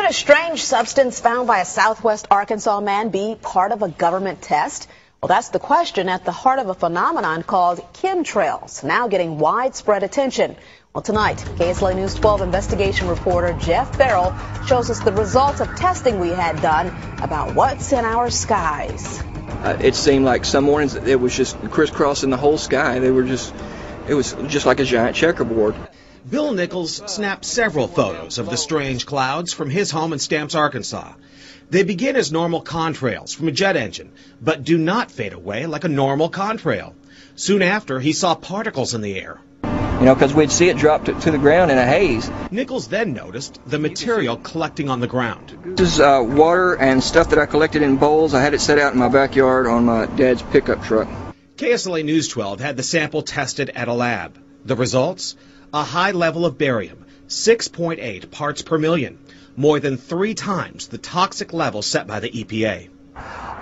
Could a strange substance found by a southwest Arkansas man be part of a government test? Well, that's the question at the heart of a phenomenon called chemtrails, now getting widespread attention. Well, tonight, KSLA News 12 investigation reporter Jeff Farrell shows us the results of testing we had done about what's in our skies. It seemed like some mornings it was just crisscrossing the whole sky. It was just like a giant checkerboard. Bill Nichols snapped several photos of the strange clouds from his home in Stamps, Arkansas. They begin as normal contrails from a jet engine, but do not fade away like a normal contrail. Soon after, he saw particles in the air. Because we'd see it drop to the ground in a haze. Nichols then noticed the material collecting on the ground. This is water and stuff that I collected in bowls. I had it set out in my backyard on my dad's pickup truck. KSLA News 12 had the sample tested at a lab. The results? A high level of barium, 6.8 parts per million, more than 3 times the toxic level set by the EPA.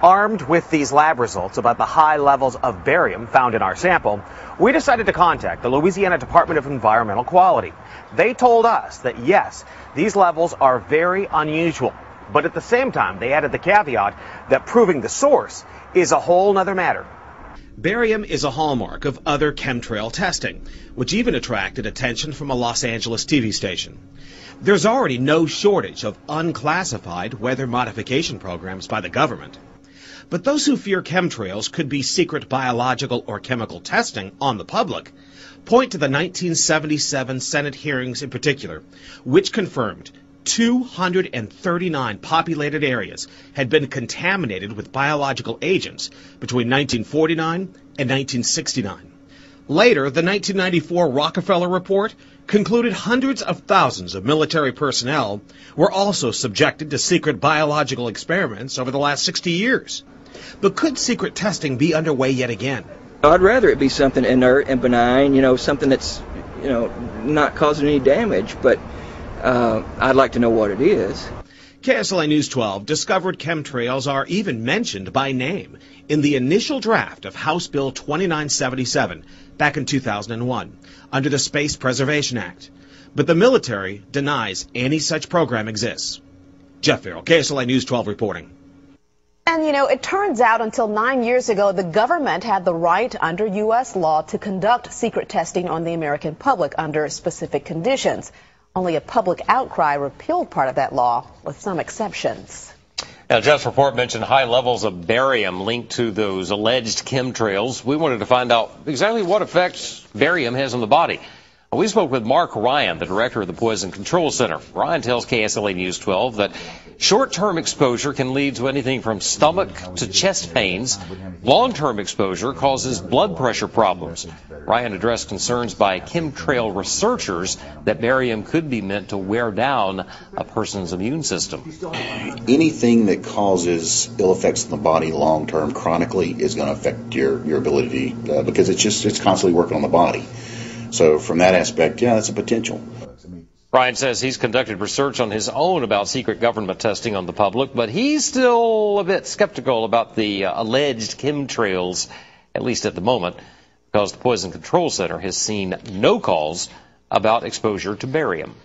Armed with these lab results about the high levels of barium found in our sample, we decided to contact the Louisiana Department of Environmental Quality. They told us that yes, these levels are very unusual, but at the same time they added the caveat that proving the source is a whole nother matter. Barium is a hallmark of other chemtrail testing, which even attracted attention from a Los Angeles TV station. There's already no shortage of unclassified weather modification programs by the government. But those who fear chemtrails could be secret biological or chemical testing on the public point to the 1977 Senate hearings in particular, which confirmed 239 populated areas had been contaminated with biological agents between 1949 and 1969. Later, the 1994 Rockefeller Report concluded hundreds of thousands of military personnel were also subjected to secret biological experiments over the last 60 years. But could secret testing be underway yet again? I'd rather it be something inert and benign, something that's, not causing any damage, but I'd like to know what it is. KSLA News 12 discovered chemtrails are even mentioned by name in the initial draft of House Bill 2977 back in 2001 under the Space Preservation Act. But the military denies any such program exists. Jeff Farrell, KSLA News 12 reporting. And, it turns out until 9 years ago, the government had the right under U.S. law to conduct secret testing on the American public under specific conditions. Only a public outcry repealed part of that law, with some exceptions. Now, Jeff's report mentioned high levels of barium linked to those alleged chemtrails. We wanted to find out exactly what effects barium has on the body. We spoke with Mark Ryan, the director of the Poison Control Center. Ryan tells KSLA News 12 that short-term exposure can lead to anything from stomach to chest pains. Long-term exposure causes blood pressure problems. Ryan addressed concerns by chemtrail researchers that barium could be meant to wear down a person's immune system. Anything that causes ill effects in the body long-term chronically is going to affect your ability because it's constantly working on the body. So from that aspect, yeah, that's a potential. Ryan says he's conducted research on his own about secret government testing on the public, but he's still a bit skeptical about the alleged chemtrails, at least at the moment, because the Poison Control Center has seen no calls about exposure to barium.